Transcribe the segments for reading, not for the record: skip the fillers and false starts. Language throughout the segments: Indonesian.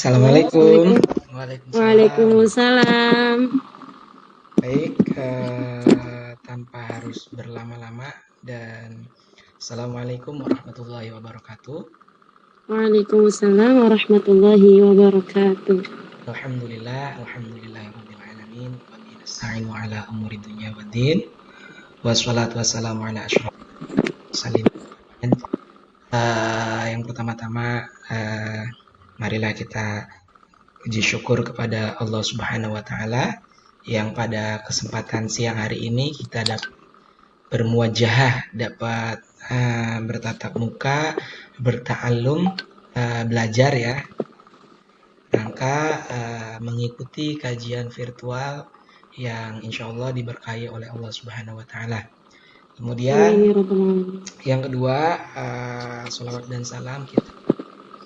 Halo, Assalamualaikum. Assalamualaikum. Waalaikumsalam. Waalaikumsalam. Baik, tanpa harus berlama-lama dan Assalamualaikum warahmatullahi wabarakatuh. Waalaikumsalam warahmatullahi wabarakatuh. Alhamdulillahirabbil alamin wa bihi nasta'inu ala umuri dunya waddin. Wassalatu wassalamu ala asyrofil mursalin. Yang pertama-tama marilah kita puji syukur kepada Allah Subhanahu wa taala yang pada kesempatan siang hari ini kita dapat bermuajahah, dapat bertatap muka, berta'allum, belajar ya, rangka mengikuti kajian virtual yang insya Allah diberkahi oleh Allah Subhanahu wa taala. Kemudian Amin ya rabbal alamin. yang kedua, sholawat dan salam kita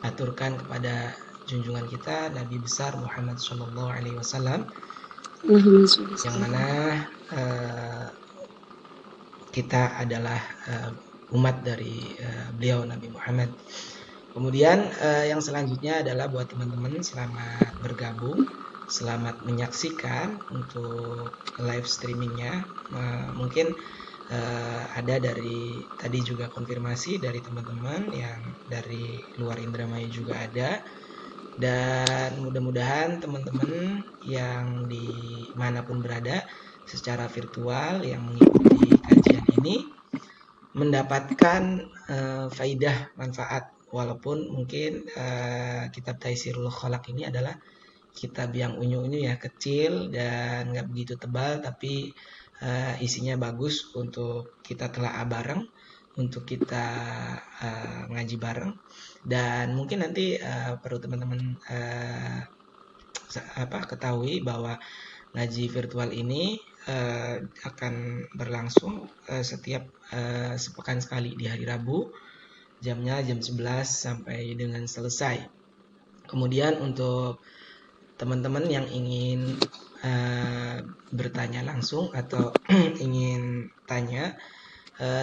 aturkan kepada junjungan kita Nabi besar Muhammad Shallallahu Alaihi Wasallam, Allahumma sholli yang sallim. mana kita adalah umat dari beliau Nabi Muhammad. Kemudian yang selanjutnya adalah buat teman-teman selamat bergabung, selamat menyaksikan untuk live streamingnya. Mungkin ada dari tadi juga konfirmasi dari teman-teman yang dari luar Indramayu juga ada. Dan mudah-mudahan teman-teman yang dimanapun berada secara virtual yang mengikuti kajian ini mendapatkan faidah manfaat, walaupun mungkin kitab Taisirul Khalaq ini adalah kitab yang unyu-unyu ya, kecil dan nggak begitu tebal, tapi isinya bagus untuk kita telaah bareng, untuk kita ngaji bareng. Dan mungkin nanti perlu teman-teman ketahui bahwa ngaji virtual ini akan berlangsung setiap sepekan sekali di hari Rabu, jamnya jam 11 sampai dengan selesai. Kemudian untuk teman-teman yang ingin bertanya langsung atau ingin tanya,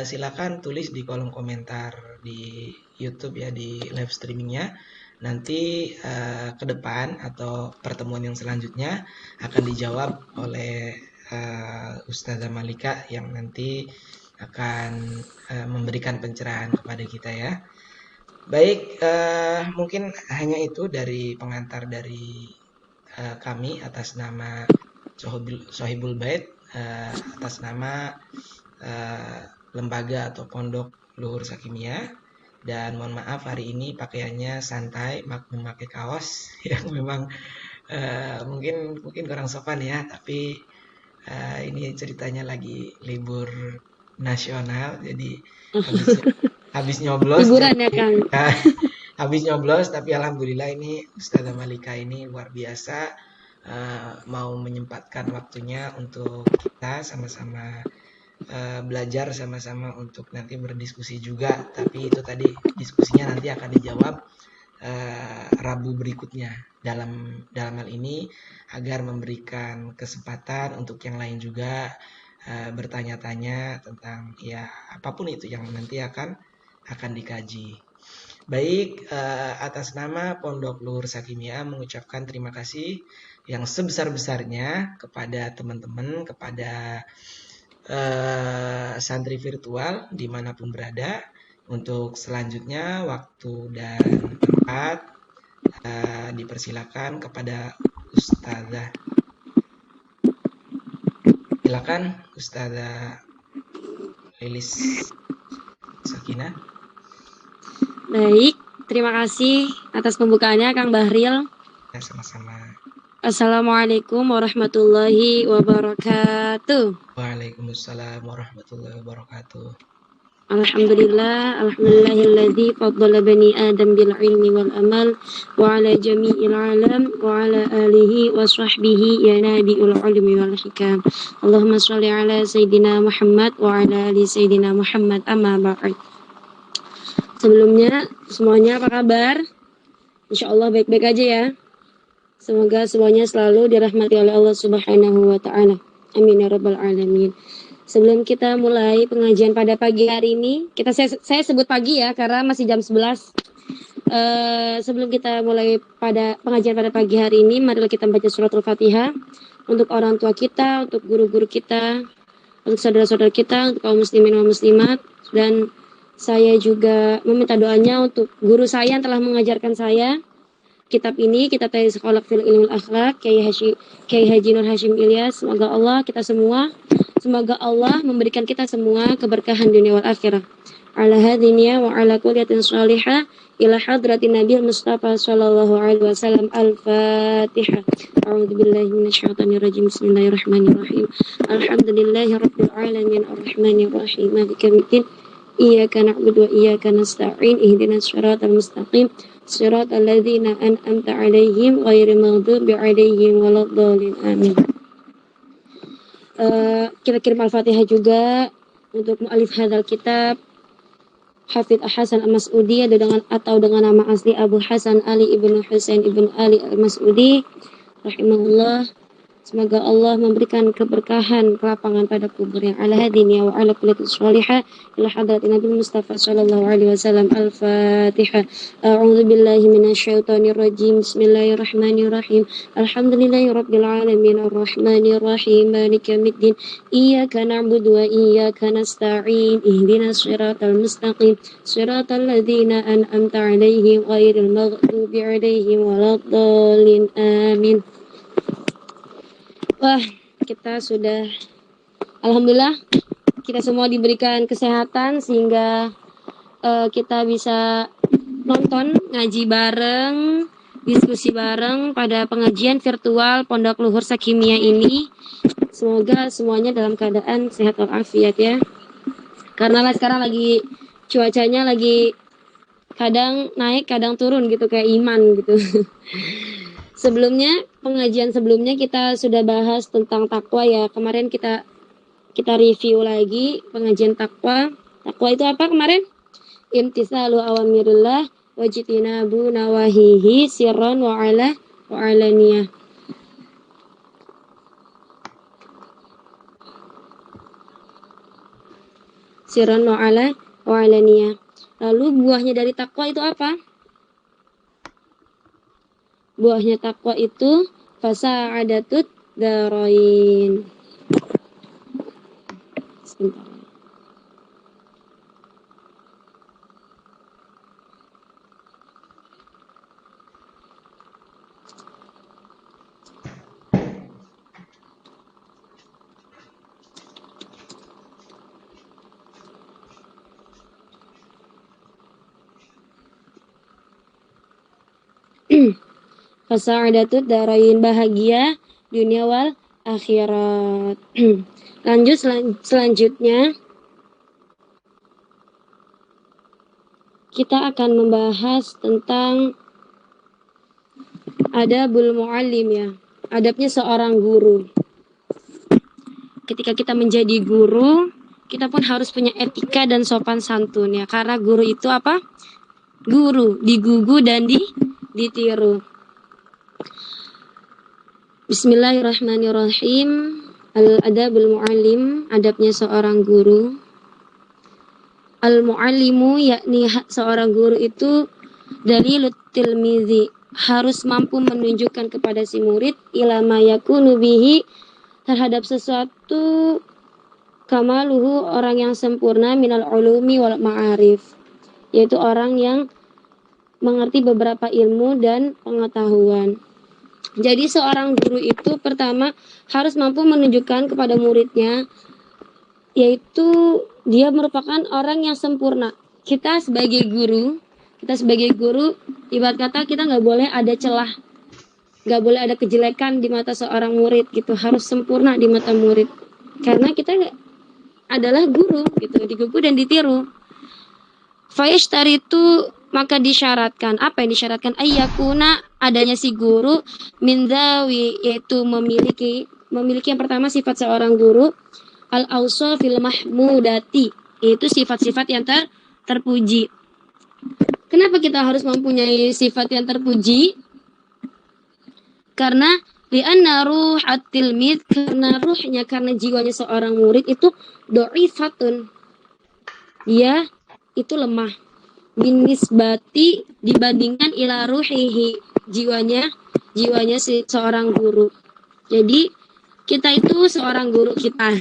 silakan tulis di kolom komentar di YouTube ya, di live streamingnya. Nanti ke depan atau pertemuan yang selanjutnya akan dijawab oleh Ustazah Malika yang nanti akan memberikan pencerahan kepada kita ya. Baik, mungkin hanya itu dari pengantar dari kami atas nama Sohibul Bait, atas nama lembaga atau pondok Luhur Sakimia. Dan mohon maaf hari ini pakaiannya santai, memakai kaos yang memang mungkin kurang sopan ya, tapi ini ceritanya lagi libur nasional, jadi habis nyoblos. Hiburan ya, Kang. Habis nyoblos, tapi alhamdulillah ini Ustazah Malika ini luar biasa, mau menyempatkan waktunya untuk kita sama-sama belajar, sama-sama untuk nanti berdiskusi juga. Tapi itu tadi diskusinya nanti akan dijawab Rabu berikutnya dalam hal ini, agar memberikan kesempatan untuk yang lain juga bertanya-tanya tentang ya apapun itu yang nanti akan dikaji. Baik, atas nama Pondok Luhur Sakimia mengucapkan terima kasih yang sebesar-besarnya kepada teman-teman, kepada santri virtual dimanapun berada. Untuk selanjutnya waktu dan tempat dipersilakan kepada Ustazah. Silakan Ustazah Lilis Sakinah. Baik, terima kasih atas pembukaannya Kang Bahril. Ya, sama-sama. Assalamualaikum warahmatullahi wabarakatuh. Waalaikumsalam warahmatullahi wabarakatuh. Alhamdulillahilladzi faddala bani Adam bil ilmi wal amal wa ala jami'il alam wa ala alihi wa sahbihi ya nabiul ilmi wal hikam. Allahumma sholli ala sayyidina Muhammad wa ala ali sayyidina Muhammad, amma ba'd. Sebelumnya semuanya apa kabar? Insyaallah baik-baik aja ya. Semoga semuanya selalu dirahmati oleh Allah Subhanahu wa taala. Amin ya rabbal alamin. Sebelum kita mulai pengajian pada pagi hari ini, saya sebut pagi ya karena masih jam 11. Sebelum kita mulai pada pengajian pada pagi hari ini, marilah kita baca surat Al-Fatihah untuk orang tua kita, untuk guru-guru kita, untuk saudara-saudara kita, untuk kaum muslimin dan muslimat, dan saya juga meminta doanya untuk guru saya yang telah mengajarkan saya kitab ini, kitab Tadhis Akhlaq fil Ilmul Akhlaq, Kiai Haji Nur Hashim Ilyas. Semoga Allah memberikan kita semua keberkahan dunia wal akhirah. Ala hadiniya wa ala kulliyatin salihah ila hadratin Nabi Mustafa sallallahu alaihi wasallam. Al-Fatihah. A'udzu billahi minasyaitonir rajim. Bismillahirrahmanirrahim. Alhamdulillahi rabbil alamin arrahmanir rahim. Maliki yaumiddin. Iyyaka na'budu wa iyyaka nasta'in. Ihdinas siratal mustaqim. Siratal ladzina an'amta 'alaihim ghairil maghdubi 'alaihim waladdallin. Amin. Kita kirim Al-Fatihah juga untuk mu'alif hadzal kitab Hafidz Hasan Al-Mas'udi dengan nama asli Abu Hasan Ali ibnu Husain ibnu Ali Al-Mas'udi rahimahullah. Semoga Allah memberikan keberkahan kelapangan pada kuburnya. Ala hadiniya wa ala kulli sholihah ila hadratin Nabi Mustafa sallallahu alaihi wasallam. Al-Fatihah. A'udzu billahi minasyaitonir rajim. Bismillahirrahmanirrahim. Alhamdulillahi rabbil alamin arrahmanir rahim maliki yaumiddin. Iyyaka na'budu wa iyyaka nasta'in. Ihdinas siratal mustaqim. Siratal ladzina an'amta 'alaihim ghairil maghdubi 'alaihim waladdallin. Amin. Wah, kita sudah, alhamdulillah, kita semua diberikan kesehatan sehingga kita bisa nonton, ngaji bareng, diskusi bareng pada pengajian virtual Pondok Luhur Sakimia ini. Semoga semuanya dalam keadaan sehat walafiat ya. Karena sekarang lagi cuacanya lagi kadang naik, kadang turun gitu kayak iman gitu. Pengajian sebelumnya kita sudah bahas tentang takwa ya. Kemarin kita review lagi pengajian takwa. Takwa itu apa kemarin? Imtitsalu awamirillah wajtinabu nawahihi sirran wa alaniyah. Sirran wa alaniyah. Lalu buahnya dari takwa itu apa? Buahnya takwa itu fasa'adatut darain. Sebentar. Fasa'adatut darain, bahagia dunia wal akhirat. Lanjut selanjutnya kita akan membahas tentang adabul muallim ya. Adabnya seorang guru. Ketika kita menjadi guru, kita pun harus punya etika dan sopan santun ya. Karena guru itu apa? Guru, digugu dan ditiru. Bismillahirrahmanirrahim. Al-adabul muallim, adabnya seorang guru. Al-muallimu yakni seorang guru itu dalilut tilmizi, harus mampu menunjukkan kepada si murid ila ma yakunu bihi, terhadap sesuatu kamaluhu, orang yang sempurna, minal ulumi wal ma'arif, yaitu orang yang mengerti beberapa ilmu dan pengetahuan. Jadi seorang guru itu pertama harus mampu menunjukkan kepada muridnya, yaitu dia merupakan orang yang sempurna. Kita sebagai guru, ibarat kata kita nggak boleh ada celah, nggak boleh ada kejelekan di mata seorang murid gitu, harus sempurna di mata murid. Karena kita adalah guru gitu, digugu dan ditiru. Fayashtari itu maka disyaratkan, apa yang disyaratkan? Ayyakuna, adanya si guru, minzawi, yaitu memiliki yang pertama sifat seorang guru, al-awsafil mahmudati, yaitu sifat-sifat yang terpuji. Kenapa kita harus mempunyai sifat yang terpuji? Karena li'anna ruhat tilmid, karena ruhnya, karena jiwanya seorang murid itu do'ifatun, dia itu lemah. binisbati dibandingkan ila ruhihi, jiwanya si seorang guru. Jadi kita itu seorang guru kita.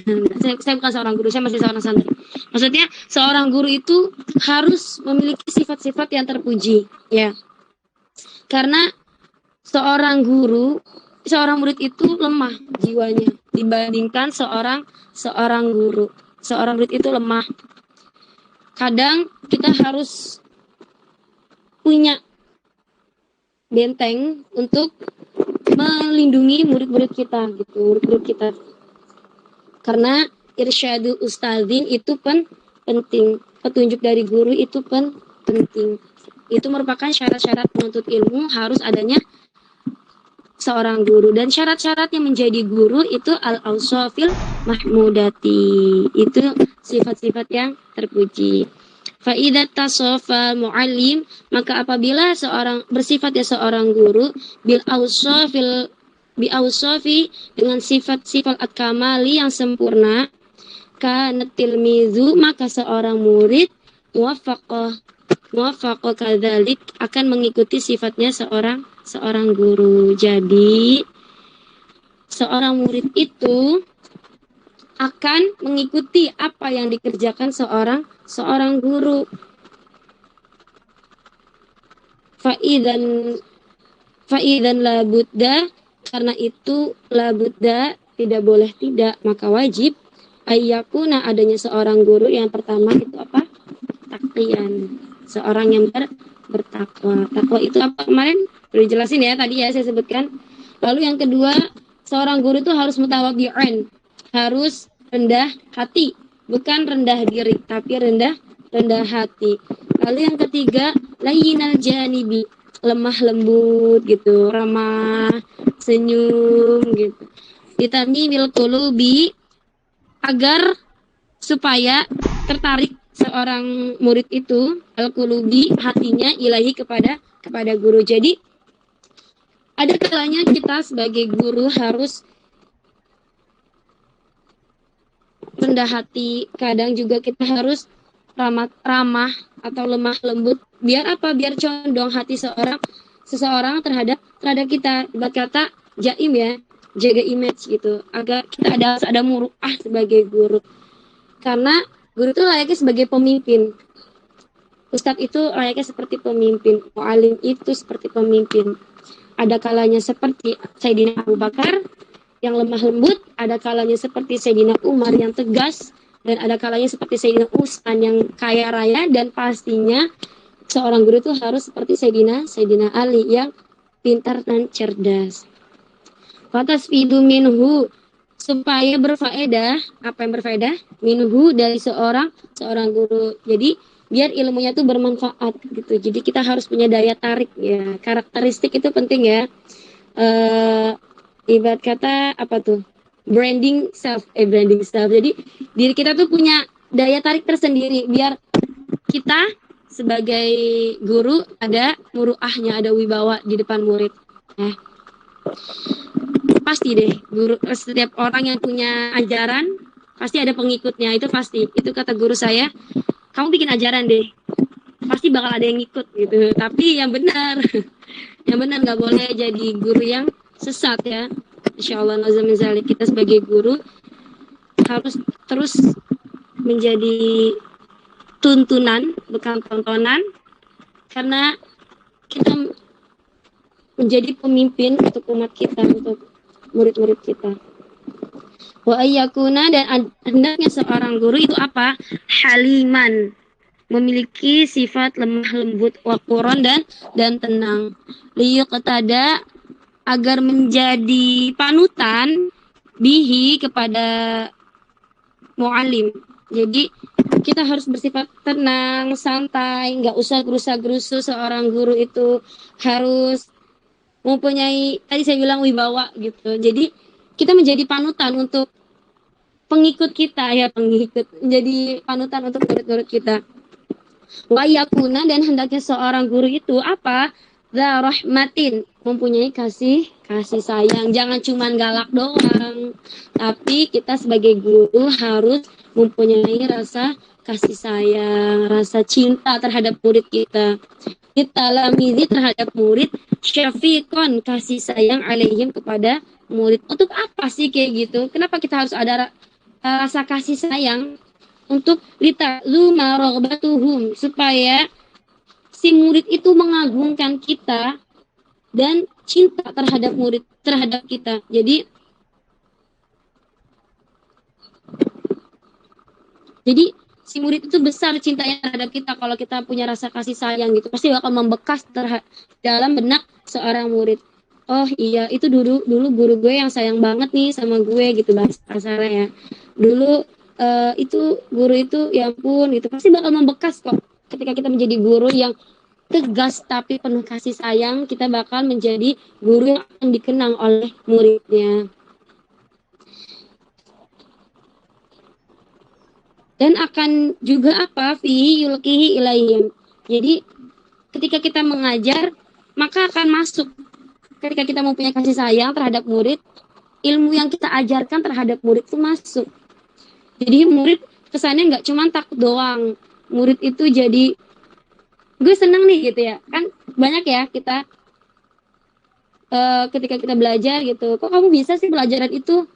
Saya bukan seorang guru, saya masih seorang santri. Maksudnya seorang guru itu harus memiliki sifat-sifat yang terpuji, ya. Karena seorang guru, seorang murid itu lemah jiwanya dibandingkan seorang guru. Seorang murid itu lemah. Kadang kita harus punya benteng untuk melindungi murid-murid kita gitu, murid-murid kita. Karena irsyadul ustadzin itu penting, petunjuk dari guru itu penting. Itu merupakan syarat-syarat penuntut ilmu, harus adanya seorang guru, dan syarat-syarat yang menjadi guru itu al-awsafil mahmudati, itu sifat-sifat yang terpuji. Faidat tasofa mu'allim, maka apabila seorang bersifat ya seorang guru bil awsafil bi awsafi, dengan sifat-sifat at-kamali yang sempurna, kanatil mizu, maka seorang murid muwaffaqah kadzalik, akan mengikuti sifatnya seorang guru. Jadi seorang murid itu akan mengikuti apa yang dikerjakan seorang guru. Faidan la budda, karena itu la budda, tidak boleh tidak, maka wajib ayyakuna, adanya seorang guru yang pertama itu apa? Taqiyan, seorang yang bertakwa. Takwa itu apa kemarin udah jelasin ya tadi ya, saya sebutkan. Lalu yang kedua, seorang guru itu harus mutawadhi'an, harus rendah hati, bukan rendah diri tapi rendah hati. Lalu yang ketiga, layyinal janibi, lemah lembut gitu, ramah, senyum gitu. Ditamimil qulubi, agar supaya tertarik seorang murid itu, al-qulubi, hatinya, ilahi, kepada guru. Jadi ada kalanya kita sebagai guru harus rendah hati, kadang juga kita harus ramah atau lemah lembut. Biar apa? Biar condong hati seseorang terhadap kita. Ibarat kata jaim ya, jaga image gitu, agar kita ada muruah sebagai guru. Karena guru itu layaknya sebagai pemimpin, ustadz itu layaknya seperti pemimpin, mu'alim itu seperti pemimpin. Ada kalanya seperti Sayyidina Abu Bakar yang lemah lembut, ada kalanya seperti Sayyidina Umar yang tegas, dan ada kalanya seperti Sayyidina Utsman yang kaya raya, dan pastinya seorang guru itu harus seperti Sayyidina Ali yang pintar dan cerdas. Fatasfidu minhu, supaya berfaedah. Apa yang berfaedah? Minhu, dari seorang guru. Jadi biar ilmunya tuh bermanfaat gitu. Jadi kita harus punya daya tarik ya. Karakteristik itu penting ya. Ibarat kata apa tuh? Branding self. Jadi diri kita tuh punya daya tarik tersendiri, biar kita sebagai guru ada muruahnya, ada wibawa di depan murid. Pasti deh, guru, setiap orang yang punya ajaran pasti ada pengikutnya, itu pasti. Itu kata guru saya, kamu bikin ajaran deh, pasti bakal ada yang ikut gitu. Tapi yang benar nggak boleh jadi guru yang sesat ya. Insyaallah nazamizalik, kita sebagai guru harus terus menjadi tuntunan bukan tontonan, karena kita menjadi pemimpin untuk umat kita, untuk murid-murid kita. Wa ayyakuna, dan hendaknya seorang guru itu apa? Haliman, memiliki sifat lemah lembut, waquron, dan tenang. Liyuqtada, agar menjadi panutan, bihi, kepada mu'alim. Jadi kita harus bersifat tenang, santai, nggak usah gerusa-gerusu. Seorang guru itu harus mempunyai, tadi saya bilang, wibawa gitu. Jadi kita menjadi panutan untuk pengikut kita ya, menjadi panutan untuk murid-murid kita. Wa yakuna, dan hendaknya seorang guru itu apa? Dza rahmatin, mempunyai kasih sayang. Jangan cuma galak doang, tapi kita sebagai guru harus mempunyai rasa kasih sayang, rasa cinta terhadap murid kita. Kita lamidi terhadap murid, syafiqon kasih sayang alaihim kepada murid. Untuk apa sih kayak gitu? Kenapa kita harus ada rasa kasih sayang? Untuk lita'lu marogbatuhum, supaya si murid itu mengagungkan kita dan cinta terhadap murid, terhadap kita. Jadi si murid itu besar cintanya terhadap kita kalau kita punya rasa kasih sayang gitu. Pasti bakal membekas dalam benak seorang murid. Oh iya, itu dulu guru gue yang sayang banget nih sama gue gitu bahasa kasarnya ya. Dulu itu guru itu ya ampun gitu. Pasti bakal membekas kok. Ketika kita menjadi guru yang tegas tapi penuh kasih sayang, kita bakal menjadi guru yang akan dikenang oleh muridnya. Dan akan juga apa fi yulkihi ilaihim. Jadi ketika kita mengajar maka akan masuk. Ketika kita mau punya kasih sayang terhadap murid, ilmu yang kita ajarkan terhadap murid itu masuk. Jadi murid kesannya nggak cuma takut doang. Murid itu jadi gue seneng nih gitu ya. Kan banyak ya kita ketika kita belajar gitu. Kok kamu bisa sih pelajaran itu?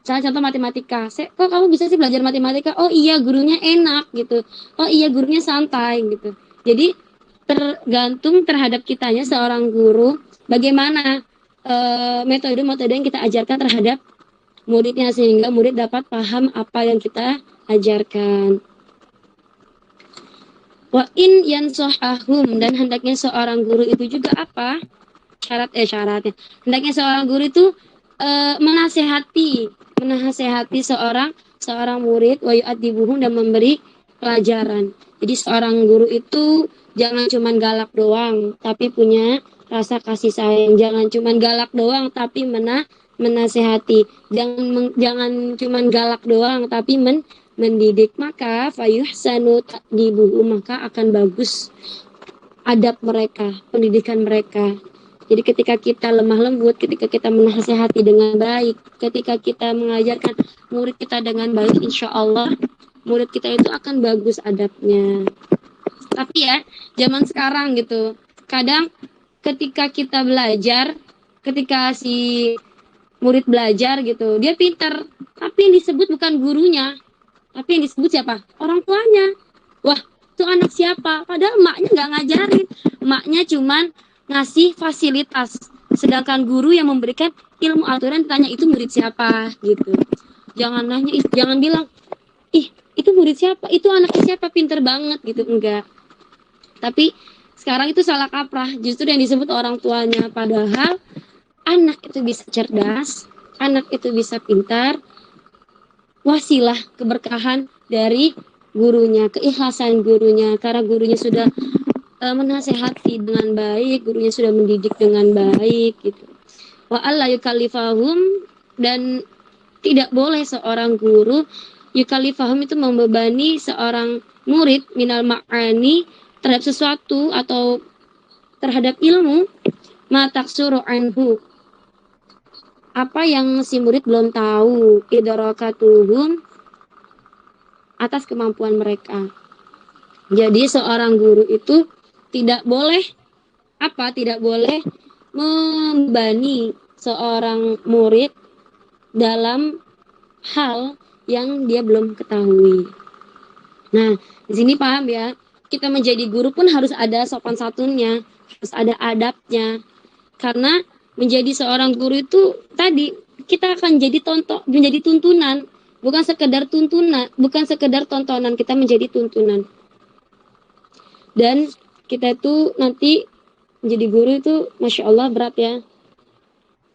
Contoh matematika. Kok kamu bisa sih belajar matematika? Oh iya, gurunya enak gitu. Oh iya, gurunya santai gitu. Jadi tergantung terhadap kitanya seorang guru, bagaimana metode-metode yang kita ajarkan terhadap muridnya sehingga murid dapat paham apa yang kita ajarkan. Wa in yansohahum, dan hendaknya seorang guru itu juga apa? Syaratnya. Hendaknya seorang guru itu menasehati seorang murid, wa yu'adibuhum, dan memberi pelajaran. Jadi seorang guru itu jangan cuman galak doang, tapi punya rasa kasih sayang. Jangan cuman galak doang, tapi menasehati. Jangan cuman galak doang, tapi mendidik. Maka fayuhsanu ta'dibuhu, maka akan bagus adab mereka, pendidikan mereka. Jadi ketika kita lemah lembut, ketika kita menasehati dengan baik, ketika kita mengajarkan murid kita dengan baik, insya Allah murid kita itu akan bagus adabnya. Tapi ya, zaman sekarang gitu, kadang ketika kita belajar, ketika si murid belajar gitu, dia pintar, tapi yang disebut bukan gurunya, tapi yang disebut siapa? Orang tuanya. Wah, itu anak siapa? Padahal emaknya nggak ngajarin, emaknya cuman ngasih fasilitas, sedangkan guru yang memberikan ilmu aturan tanya itu murid siapa gitu. Jangan nanya, jangan bilang itu murid siapa, itu anaknya siapa, pinter banget gitu, enggak. Tapi sekarang itu salah kaprah, justru yang disebut orang tuanya, padahal anak itu bisa cerdas, anak itu bisa pintar, wasilah keberkahan dari gurunya, keikhlasan gurunya, karena gurunya sudah menasehati dengan baik, gurunya sudah mendidik dengan baik gitu. Wa alla yukallifahum, dan tidak boleh seorang guru yukallifahum itu membebani seorang murid minal ma'ani, terhadap sesuatu atau terhadap ilmu, ma taksuru anhu, apa yang si murid belum tahu, idrakatuhum, atas kemampuan mereka. Jadi seorang guru itu tidak boleh membebani seorang murid dalam hal yang dia belum ketahui. Nah, di sini paham ya, kita menjadi guru pun harus ada sopan santunnya, harus ada adabnya. Karena menjadi seorang guru itu tadi kita akan menjadi tuntunan, bukan sekedar tontonan, kita menjadi tuntunan. Dan kita itu nanti menjadi guru itu Masya Allah berat ya.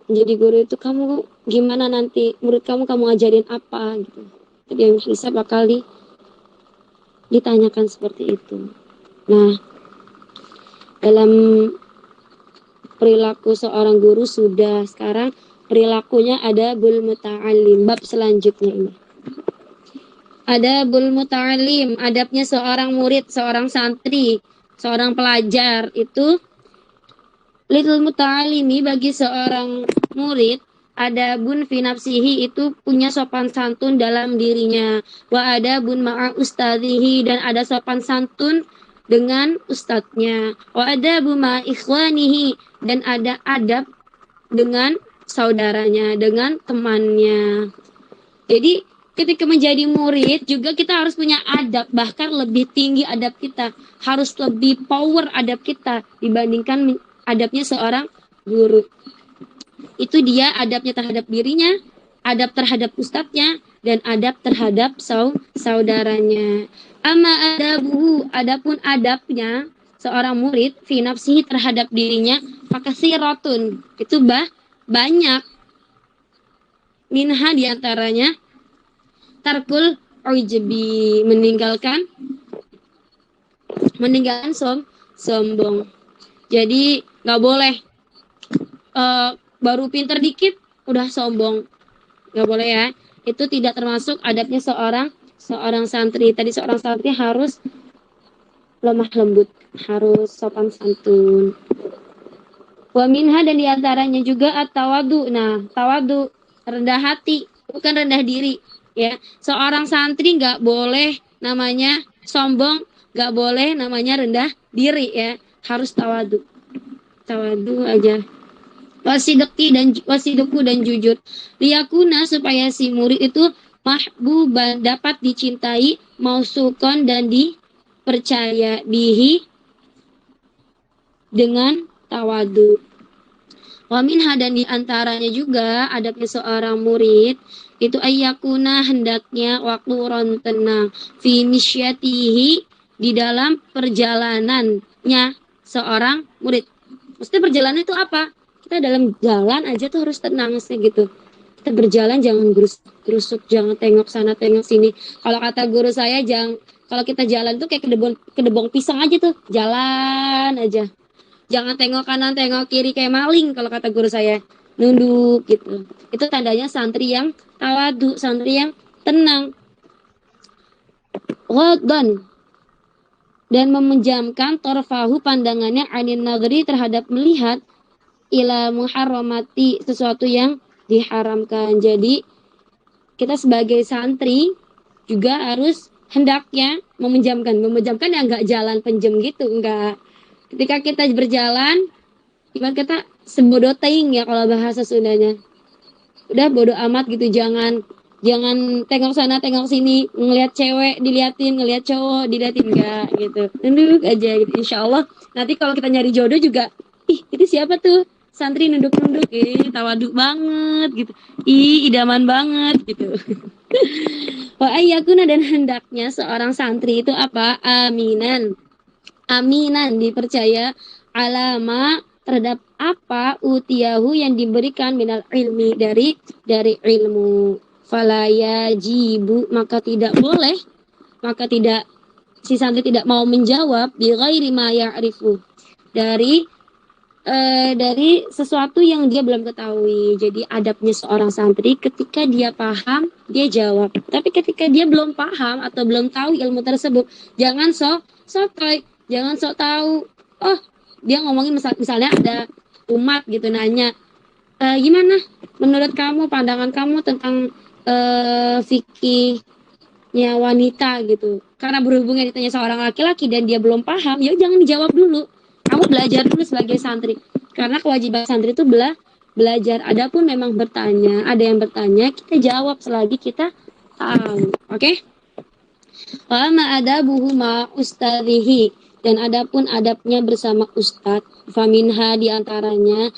Menjadi guru itu kamu gimana nanti, murid kamu ajarin apa gitu. Jadi yang bisa bakal ditanyakan seperti itu. Nah, dalam perilaku seorang guru sudah, sekarang perilakunya ada bul muta'alim, bab selanjutnya ini. Ada bul muta'alim, adabnya seorang murid, seorang santri, seorang pelajar itu. Little muta'alimi, bagi seorang murid, adabun fi nafsihi itu punya sopan santun dalam dirinya. Wa adabun ma'a ustadzihi dan ada sopan santun dengan ustadznya. Wa adabu ma'a ikhwanihi dan ada adab dengan saudaranya, dengan temannya. Jadi ketika menjadi murid juga kita harus punya adab, bahkan lebih tinggi adab kita, harus lebih power adab kita dibandingkan adabnya seorang guru. Itu dia adabnya terhadap dirinya, adab terhadap ustadznya, dan adab terhadap saudaranya. Amma adabuhu, adapun adabnya seorang murid fi nafsihi terhadap dirinya, fakasiratun, itu banyak. Minha diantaranya tarkul ujbi, meninggalkan sombong. Jadi nggak boleh baru pinter dikit udah sombong, nggak boleh ya. Itu tidak termasuk adabnya seorang santri. Tadi seorang santri harus lemah lembut, harus sopan santun. Wa minha dan diantaranya juga at-tawadu. Nah, tawadu rendah hati, bukan rendah diri. Ya, seorang santri nggak boleh namanya sombong, nggak boleh namanya rendah diri ya, harus tawadu aja. Wasiduku dan jujur. Liyakuna supaya si murid itu mahbuban, dapat dicintai, mausukon dan dipercaya bihi dengan tawadu. Wa minha dan diantaranya juga adabnya seorang murid itu ayyakuna hendaknya waktu ron tenang fi misyatihi di dalam perjalanannya seorang murid. Maksudnya perjalanan itu apa? Kita dalam jalan aja tuh harus tenang sih gitu. Kita berjalan jangan gerusuk, jangan tengok sana tengok sini. Kalau kata guru saya kalau kita jalan tuh kayak kedebong pisang aja tuh, jalan aja. Jangan tengok kanan, tengok kiri kayak maling kalau kata guru saya. Nunduk gitu. Itu tandanya santri yang tawadu, santri yang tenang. Ghaddan dan memejamkan torfahu pandangannya anin nadri terhadap melihat ila muharramati sesuatu yang diharamkan. Jadi kita sebagai santri juga harus hendaknya memejamkan ya nggak jalan penjem gitu, enggak. Ketika kita berjalan, ibarat kata sebodoh teing ya kalau bahasa Sundanya. Udah bodoh amat gitu, jangan tengok sana tengok sini, ngelihat cewek diliatin, ngelihat cowok diliatin, enggak gitu. Nunduk aja gitu. Insyaallah nanti kalau kita nyari jodoh juga, ih itu siapa tuh? Santri nunduk-nunduk, tawadu banget gitu. Ih idaman banget gitu. Wa ayyakuna dan hendaknya seorang santri itu apa? Aminan dipercaya alama terhadap apa utiyahu yang diberikan minal ilmi dari ilmu. Falaya jibu maka tidak si santri tidak mau menjawab bi ghairi ma ya'rifu dari sesuatu yang dia belum ketahui. Jadi adabnya seorang santri ketika dia paham dia jawab, tapi ketika dia belum paham atau belum tahu ilmu tersebut jangan sotoy, jangan sok tahu. Oh dia ngomongin misalnya ada umat gitu nanya, gimana menurut kamu, pandangan kamu tentang fikihnya wanita gitu. Karena berhubungan ditanya seorang laki-laki dan dia belum paham, ya jangan dijawab dulu. Kamu belajar dulu sebagai santri. Karena kewajiban santri itu belajar. Adapun memang bertanya, ada yang bertanya, kita jawab selagi kita tahu. Oke? Wa ma adabuhu ma ustadzihi dan adapun adabnya bersama ustadz, faminha diantaranya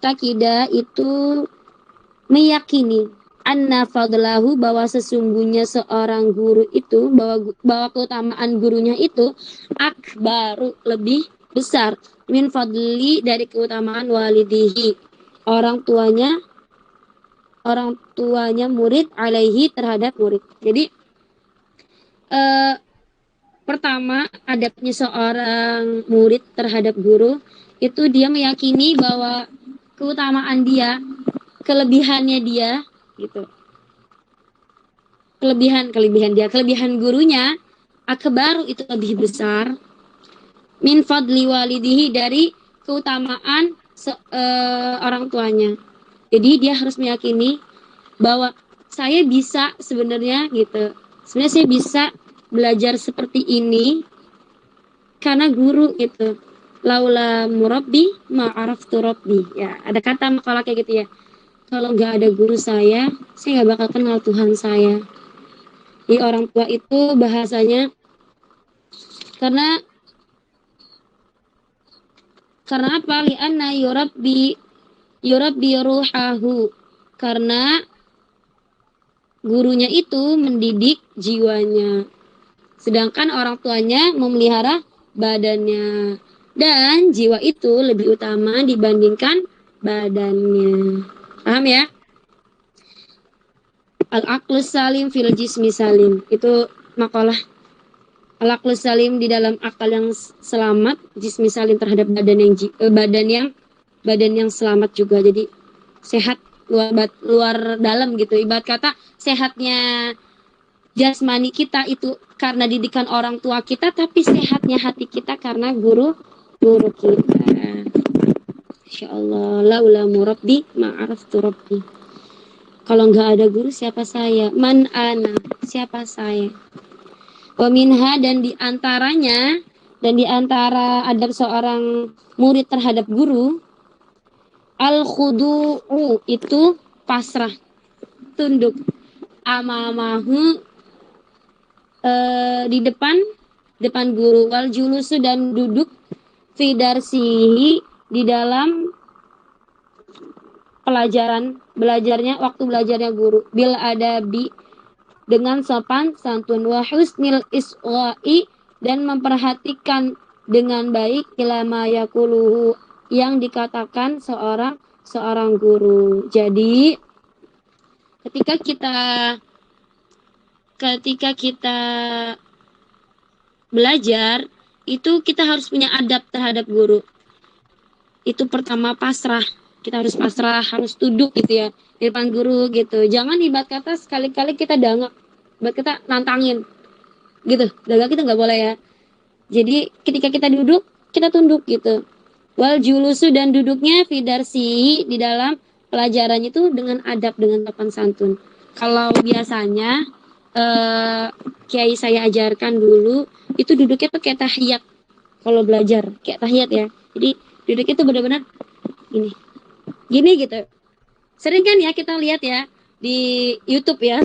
takida itu meyakini anna fadlahu bahwa sesungguhnya seorang guru itu bahwa keutamaan gurunya itu akbaru lebih besar min fadli dari keutamaan walidihi orang tuanya murid alaihi terhadap murid. Jadi pertama, adabnya seorang murid terhadap guru itu dia meyakini bahwa keutamaan dia, kelebihannya dia gitu. Kelebihan gurunya akbaru itu lebih besar min fadli walidihi dari keutamaan orang tuanya. Jadi dia harus meyakini bahwa saya bisa sebenarnya gitu. Sebenarnya saya bisa belajar seperti ini karena guru gitu. Laula murabbi ma'araftu rabbi. Ya, ada kata makalah kayak gitu ya. Kalau nggak ada guru saya nggak bakal kenal Tuhan saya. Jadi orang tua itu bahasanya karena apa? Li'anna yurabbi ruhahu. Karena gurunya itu mendidik jiwanya. Sedangkan orang tuanya memelihara badannya. Dan jiwa itu lebih utama dibandingkan badannya. Paham ya? Al-aqlus salim fil jismi salim. Itu makalah al-aqlus salim di dalam akal yang selamat, jismi salim terhadap badan yang selamat juga. Jadi sehat luar dalam gitu. Ibarat kata sehatnya jasmani kita itu karena didikan orang tua kita, tapi sehatnya hati kita karena guru kita. Insya Allah, laula murabbi ma'araftu rabbi. Kalau nggak ada guru, siapa saya? Man ana, siapa saya? Wa minha, dan di antara adab seorang murid terhadap guru, al khudu'u, itu pasrah, tunduk, amamahu, di depan guru, wal julusu, dan duduk, fi darsihi, di dalam waktu belajarnya guru, bil adabi, dengan sopan santun, wa husnil iswa'i, dan memperhatikan dengan baik ilama yakuluhu, yang dikatakan seorang guru. Jadi ketika kita belajar itu kita harus punya adab terhadap guru. Itu pertama pasrah. Kita harus pasrah, harus duduk gitu ya di depan guru gitu. Jangan ibarat kata sekali-kali kita dangak, ibarat kita nantangin gitu. Dangak kita nggak boleh ya. Jadi ketika kita duduk, kita tunduk gitu. Wal julusu, dan duduknya fidarsi, di dalam pelajarannya itu dengan adab, dengan sopan santun. Kalau biasanya kiai saya ajarkan dulu itu duduknya tuh kayak tahiyat. Kalau belajar kayak tahiyat ya. Jadi duduknya tuh benar-benar gini gitu. Sering kan ya kita lihat ya di YouTube ya,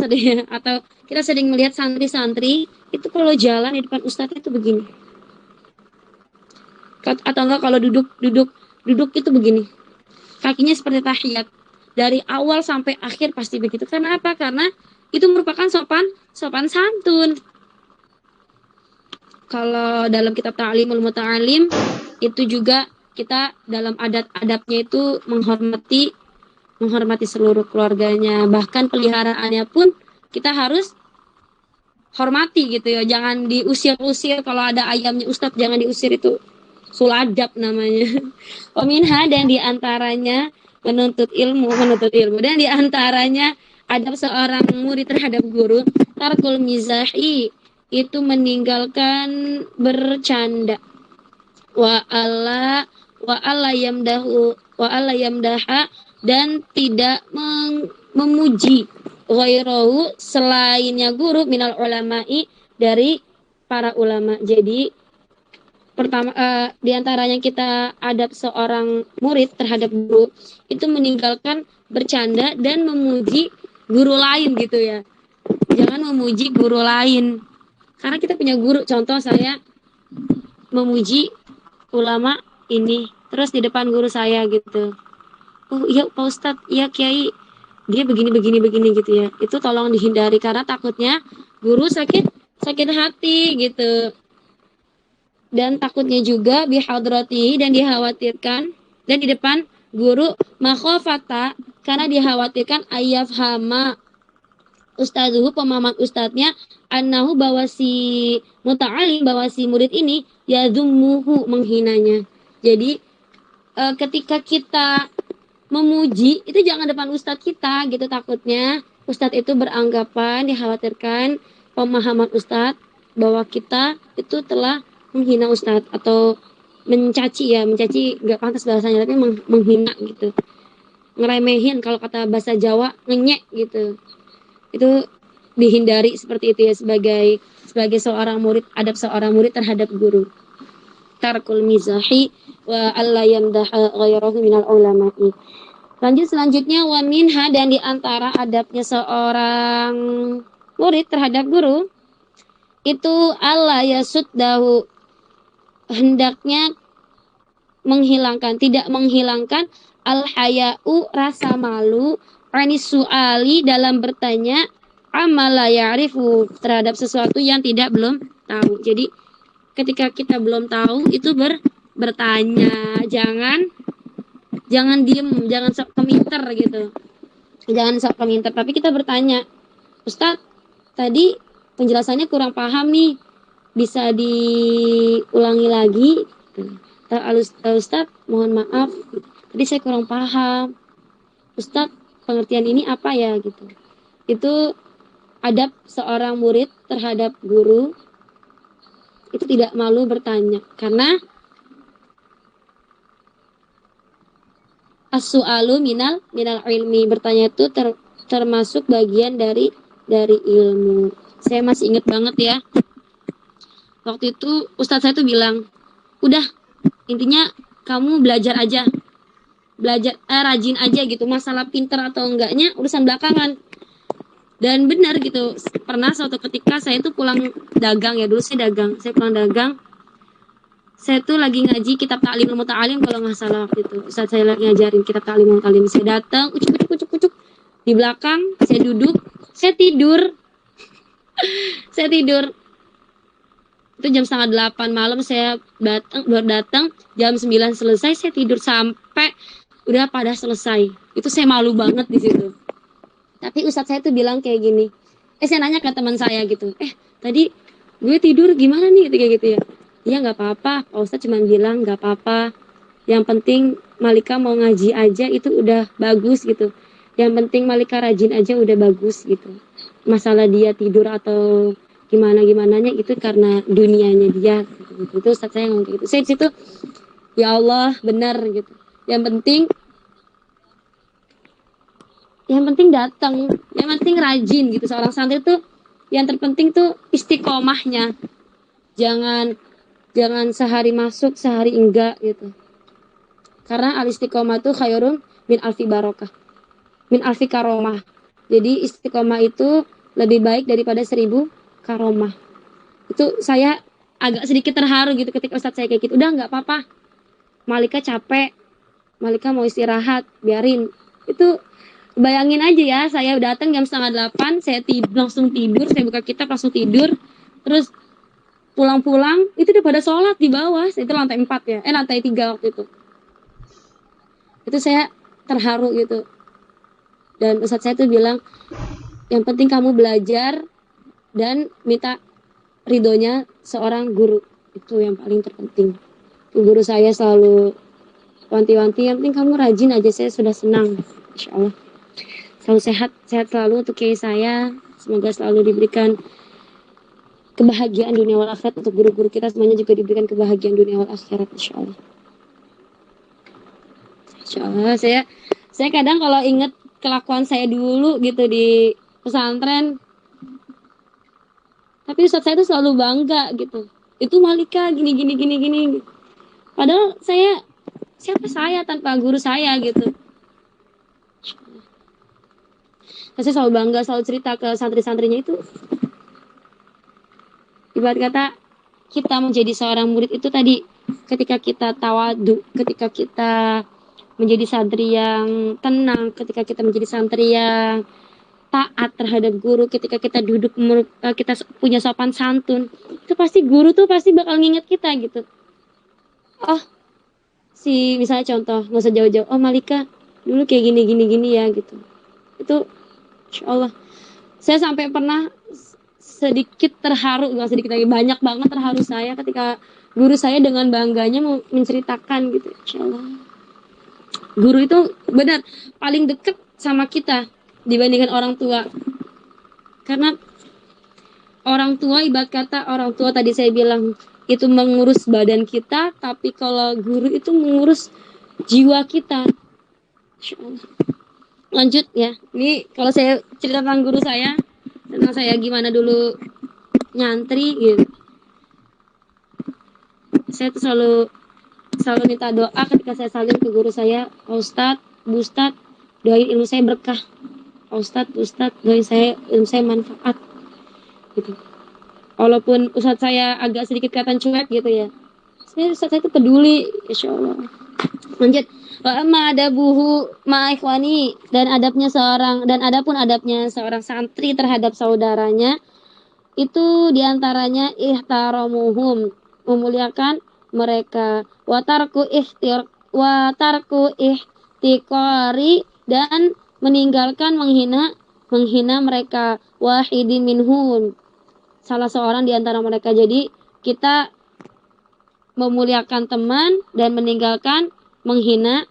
atau kita sering melihat santri-santri itu kalau jalan di depan ustadz itu begini. Atau enggak kalau duduk itu begini. Kakinya seperti tahiyat. Dari awal sampai akhir pasti begitu. Karena apa? Karena itu merupakan sopan santun. Kalau dalam kitab Ta'limul Muta'alim itu juga kita dalam adat-adatnya itu menghormati seluruh keluarganya, bahkan peliharaannya pun kita harus hormati gitu ya. Jangan diusir-usir. Kalau ada ayamnya ustadz jangan diusir, itu suladab namanya. Ominha, dan diantaranya menuntut ilmu, dan diantaranya adab seorang murid terhadap guru, tarkul mizahi, itu meninggalkan bercanda, wa alla yamdaha, dan tidak memuji ghairahu, selainnya guru, minal ulama'i, dari para ulama. Jadi pertama diantaranya kita adab seorang murid terhadap guru itu meninggalkan bercanda dan memuji guru lain gitu ya. Jangan memuji guru lain. Karena kita punya guru, contoh saya memuji ulama ini, terus di depan guru saya gitu. Oh iya Pak Ustadz, iya Kiai, dia begini gitu ya. Itu tolong dihindari karena takutnya guru sakit hati gitu. Dan takutnya juga bihadrati, dan dikhawatirkan, dan di depan guru, makhofata, karena dikhawatirkan ayafhama ustazuhu, pemahaman ustadznya, annahu, bahwa si muta'alim, bahwa si murid ini yazummuhu, menghinanya. Jadi ketika kita memuji itu jangan depan ustadz kita gitu, takutnya ustadz itu beranggapan, dikhawatirkan pemahaman ustadz bahwa kita itu telah menghina ustadz atau mencaci nggak pantas bahasanya, tapi menghina gitu. ngeremehin, kalau kata bahasa Jawa ngenyek gitu. Itu dihindari seperti itu ya, sebagai seorang murid, adab seorang murid terhadap guru. Tarkul mizahi wa alla yamdaha ghairahu minal ulama'i. Selanjutnya wa minha, dan di antara adabnya seorang murid terhadap guru itu alla yasuddahu, hendaknya tidak menghilangkan al haya'u, rasa malu, anis su'ali, dalam bertanya, amala ya'rifu, terhadap sesuatu yang belum tahu. Jadi ketika kita belum tahu itu bertanya, jangan diem, jangan sok keminter gitu, tapi kita bertanya, Ustadz, tadi penjelasannya kurang paham nih, bisa diulangi lagi? Ustadz, mohon maaf, tadi saya kurang paham. Ustadz, pengertian ini apa ya gitu. Itu adab seorang murid terhadap guru, itu tidak malu bertanya, karena as-su'alu minal ilmi, bertanya itu termasuk bagian dari ilmu. Saya masih ingat banget ya, waktu itu ustadz saya tuh bilang, udah, intinya kamu belajar aja, rajin aja gitu, masalah pinter atau enggaknya urusan belakangan. Dan benar gitu, pernah suatu ketika saya tuh pulang dagang ya, dulu saya pulang dagang, saya tuh lagi ngaji kitab Ta'limul Muta'alim kalau nggak salah waktu itu. Saat saya lagi ngajarin kitab Ta'limul Muta'alim, saya datang, ucuk di belakang, saya duduk, saya tidur. Itu jam 7:30 malam, saya baru datang, jam 9 selesai, saya tidur sampai udah pada selesai. Itu saya malu banget di situ. Tapi ustadz saya tuh bilang kayak gini, saya nanya ke teman saya gitu, tadi gue tidur gimana nih, kayak gitu ya. Iya nggak apa-apa, Pak Ustadz cuma bilang nggak apa-apa, yang penting Malika mau ngaji aja itu udah bagus gitu, yang penting Malika rajin aja udah bagus gitu. Masalah dia tidur atau gimananya itu karena dunianya dia gitu. Itu Ustadz saya ngomong gitu. Saya di situ, ya Allah, benar gitu, yang penting datang, yang penting rajin gitu. Seorang santri tuh yang terpenting tuh istiqomahnya, jangan sehari masuk sehari enggak gitu, karena al istiqomah tuh khairun min alfi barokah, min alfi karomah. Jadi istiqomah itu lebih baik daripada 1000 karomah. Itu saya agak sedikit terharu gitu ketika ustadz saya kayak gitu, udah nggak apa-apa, Malika capek, Malika mau istirahat, biarin. Itu bayangin aja ya, saya datang jam 7:30, saya langsung tidur, saya buka kitab langsung tidur, terus pulang itu udah pada sholat di bawah. Itu lantai 4 ya, lantai 3 waktu itu saya terharu gitu. Dan ustadz saya tuh bilang, yang penting kamu belajar dan minta ridhonya seorang guru, itu yang paling terpenting. Guru saya selalu wanti-wanti, yang penting kamu rajin aja, saya sudah senang. Insya Allah selalu sehat selalu untuk kiai saya. Semoga selalu diberikan kebahagiaan dunia wal akhirat, untuk guru-guru kita semuanya juga diberikan kebahagiaan dunia wal akhirat, insya Allah. Insya Allah. Saya kadang kalau inget kelakuan saya dulu gitu di pesantren, tapi ustadz saya itu selalu bangga gitu, itu Malika gini. Padahal siapa saya tanpa guru saya gitu. Saya selalu bangga, selalu cerita ke santri-santrinya itu, ibarat kata kita menjadi seorang murid itu tadi, ketika kita tawadu, ketika kita menjadi santri yang tenang, ketika kita menjadi santri yang taat terhadap guru, ketika kita duduk, kita punya sopan santun, itu pasti guru tuh pasti bakal nginget kita gitu. Oh, misalnya contoh, nggak usah jauh-jauh, oh Malika dulu kayak gini ya gitu. Itu insya Allah saya sampai pernah sedikit terharu, nggak sedikit lagi, banyak banget terharu saya ketika guru saya dengan bangganya mau menceritakan gitu. Insya Allah guru itu benar paling deket sama kita dibandingkan orang tua, karena orang tua, ibarat kata orang tua tadi saya bilang itu mengurus badan kita, tapi kalau guru itu mengurus jiwa kita. Insyaallah. Lanjut ya. Ini kalau saya cerita tentang guru saya, tentang saya gimana dulu nyantri gitu. Saya tuh selalu minta doa ketika saya salim ke guru saya, Ustadz, Bu Ustadz, doain ilmu saya berkah. Ustadz, Bu Ustadz, doain saya ilmu saya manfaat gitu. Walaupun Ustadz saya agak sedikit kelihatan cuek gitu ya, sebenarnya Ustadz saya itu peduli, insya Allah. Lanjut. Wa amma adabuhu ma'aikhwani, dan adapun adabnya seorang santri terhadap saudaranya itu diantaranya ihtaramuhum, memuliakan mereka, watarku ihtiqari, dan meninggalkan menghina mereka, wahidin minhum, salah seorang di antara mereka. Jadi kita memuliakan teman dan meninggalkan menghina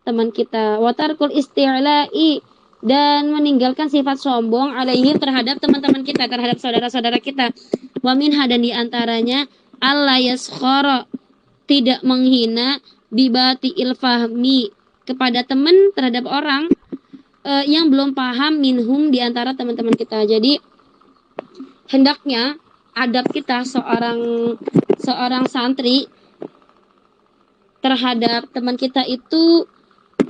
teman kita. Watarkul isti'la'i, dan meninggalkan sifat sombong alaihim, terhadap teman-teman kita, terhadap saudara-saudara kita. Wa minha, dan diantaranya alla yaskhara, tidak menghina, bibati ilfahmi, kepada teman, terhadap orang yang belum paham, minhum, diantara teman-teman kita. Jadi hendaknya adab kita seorang santri terhadap teman kita itu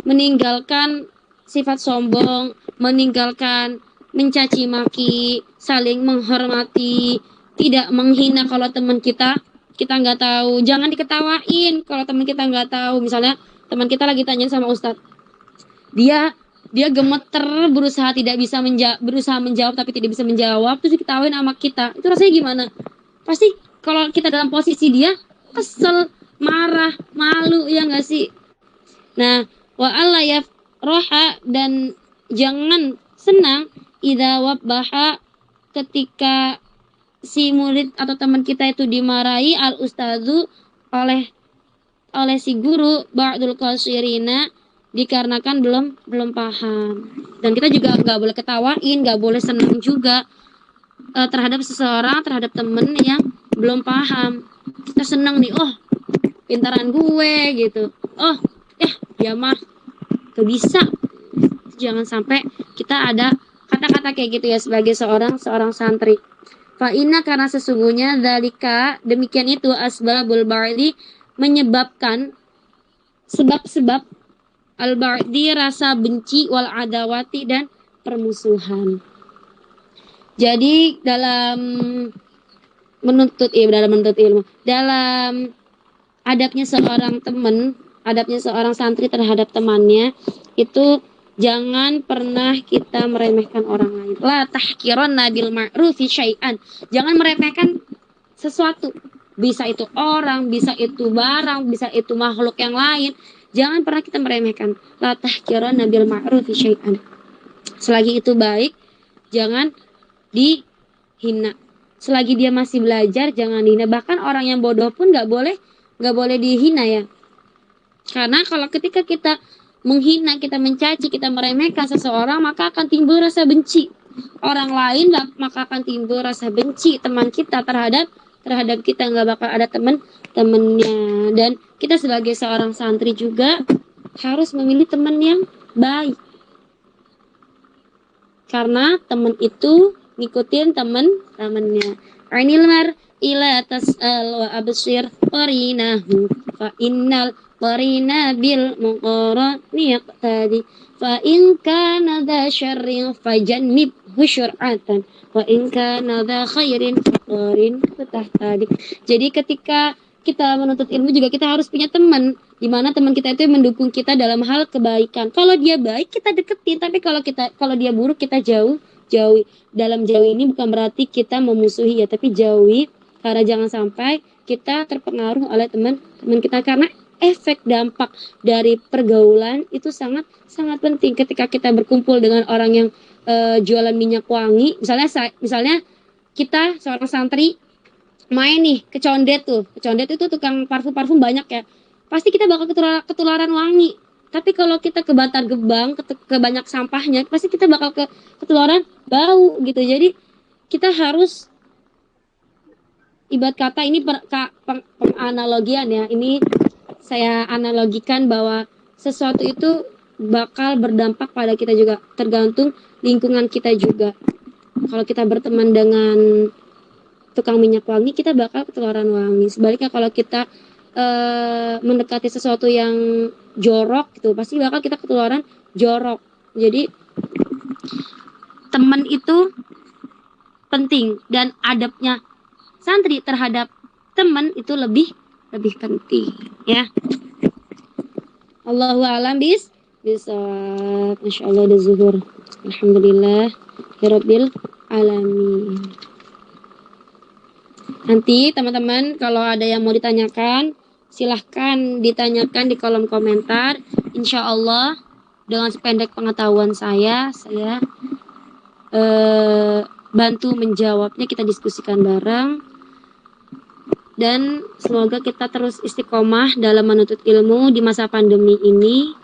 meninggalkan sifat sombong, meninggalkan mencaci maki, saling menghormati, tidak menghina kalau teman kita nggak tahu, jangan diketawain kalau teman kita nggak tahu. Misalnya teman kita lagi tanya sama Ustadz, dia gemeter, berusaha menjawab tapi tidak bisa menjawab, terus diketawain sama kita, itu rasanya gimana? Pasti kalau kita dalam posisi dia, kesel, marah, malu, ya nggak sih? Nah, wa alla yafraha, dan jangan senang, idza wabbaha, ketika si murid atau teman kita itu dimarahi al ustadzu oleh si guru, ba'dul qasirina, dikarenakan belum paham. Dan kita juga nggak boleh ketawain, nggak boleh senang juga terhadap seseorang, terhadap temen yang belum paham. Kita senang nih, oh pintaran gue gitu, oh dia mah gak bisa. Jangan sampai kita ada kata-kata kayak gitu ya sebagai seorang santri. Fa inna, karena sesungguhnya dzalika, demikian itu, asbabul ba'di, menyebabkan sebab-sebab al-ba'di, rasa benci, wal adawati, dan permusuhan. Jadi dalam menuntut ilmu, dalam adabnya seorang santri terhadap temannya itu, jangan pernah kita meremehkan orang lain. La tahkiranna bil ma'rufi syai'an. Jangan meremehkan sesuatu. Bisa itu orang, bisa itu barang, bisa itu makhluk yang lain. Jangan pernah kita meremehkan. La tahkiranna bil ma'rufi syai'an. Selagi itu baik, jangan dihina. Selagi dia masih belajar, jangan dihina. Bahkan orang yang bodoh pun nggak boleh dihina ya. Karena kalau ketika kita menghina, kita mencaci, kita meremehkan seseorang, maka akan timbul rasa benci orang lain, maka akan timbul rasa benci teman kita terhadap kita, nggak bakal ada temennya. Dan kita sebagai seorang santri juga harus memilih teman yang baik, karena teman itu ngikutin temen-temennya. Ainil mar ila tas'al wa absir qarinahu, fa innal qarina bil muqarani yaqtadi, fa in kana dha syarrin fajannibhu syur'atan, wa in kana dha khairin faqarin tahtadi. Jadi ketika kita menuntut ilmu juga kita harus punya teman, di mana teman kita itu mendukung kita dalam hal kebaikan. Kalau dia baik kita deketin, tapi kalau dia buruk kita jauhi. Dalam jauhi ini bukan berarti kita memusuhi ya, tapi jauhi, karena jangan sampai kita terpengaruh oleh teman-teman kita, karena efek dampak dari pergaulan itu sangat penting. Ketika kita berkumpul dengan orang yang jualan minyak wangi, misalnya kita seorang santri main nih ke Condet itu tukang parfum banyak ya, pasti kita bakal ketularan wangi. Tapi kalau kita ke Bantar Gebang, ke banyak sampahnya, pasti kita bakal ketularan bau gitu. Jadi kita harus, ibarat kata ini penganalogian ya, ini saya analogikan bahwa sesuatu itu bakal berdampak pada kita juga, tergantung lingkungan kita juga. Kalau kita berteman dengan tukang minyak wangi, kita bakal ketularan wangi. Sebaliknya kalau kita mendekati sesuatu yang jorok gitu, pasti bakal kita ketularan jorok. Jadi teman itu penting, dan adabnya santri terhadap teman itu lebih penting ya. Allahu a'lam bisa. Masya Allah ada zuhur. Alhamdulillah Rabbil alamin. Nanti teman-teman kalau ada yang mau ditanyakan, silahkan ditanyakan di kolom komentar. Insya Allah dengan sependek pengetahuan saya bantu menjawabnya, kita diskusikan bareng. Dan semoga kita terus istiqomah dalam menuntut ilmu di masa pandemi ini.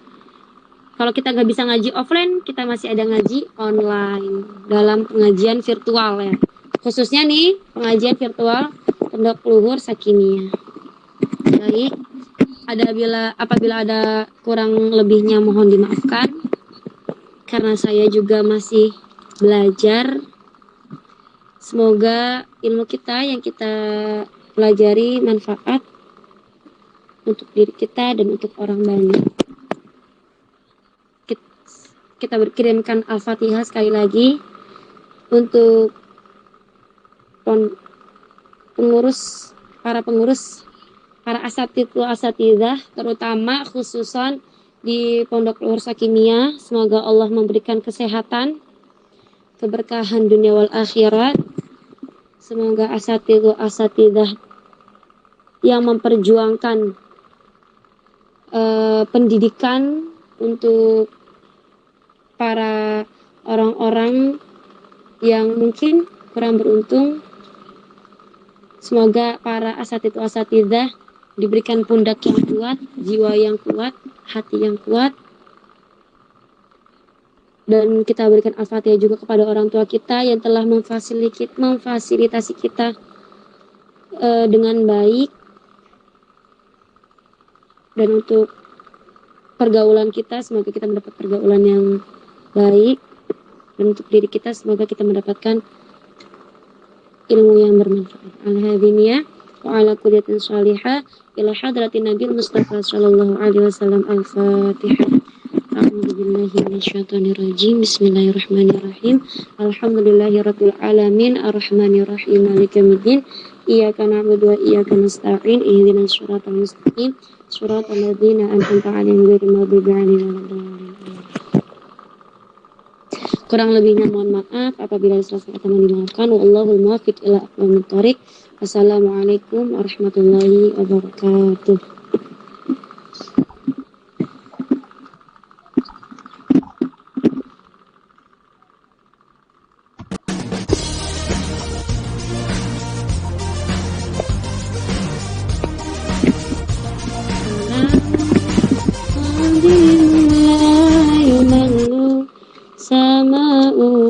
Kalau kita nggak bisa ngaji offline, kita masih ada ngaji online dalam pengajian virtual ya. Khususnya nih pengajian virtual Pondok Luhur Sakiniyah. Baik, apabila ada kurang lebihnya mohon dimaafkan. Karena saya juga masih belajar. Semoga ilmu kita yang kita pelajari manfaat untuk diri kita dan untuk orang banyak. Kita berkirimkan Al-Fatihah sekali lagi untuk para pengurus, para asatidzah, terutama khususan di Pondok Luhur Sakiniyah. Semoga Allah memberikan kesehatan, keberkahan dunia wal akhirat. Semoga asatidzah yang memperjuangkan pendidikan untuk para orang-orang yang mungkin kurang beruntung. Semoga para asatidzah diberikan pundak yang kuat, jiwa yang kuat, hati yang kuat. Dan kita berikan Al-Fatihah juga kepada orang tua kita yang telah memfasilitasi kita dengan baik. Dan untuk pergaulan kita, semoga kita mendapat pergaulan yang baik. Dan untuk diri kita, semoga kita mendapatkan ilmu yang bermanfaat. Al-hadiniyah wa ala kulliyatin salihah ila hadratin Nabi Mustafa sallallahu alaihi wasallam. Al-Fatihah. A'udzubillahi minasyaitonirrajim. Bismillahirrahmanirrahim. Alhamdulillahirabbil alamin arrahmanirrahim maliki yaumiddin. Iyyaka na'budu wa iyyaka nasta'in. Ihdinas siratal mustaqim. Siratal ladzina an'amta 'alaihim ghairil maghdubi 'alaihim waladdallin. Kurang lebihnya mohon maaf. Apabila salah kata mohon dimaafkan. Wallahul muwaffiq ila aqwamit thoriq. Wassalamualaikum warahmatullahi wabarakatuh.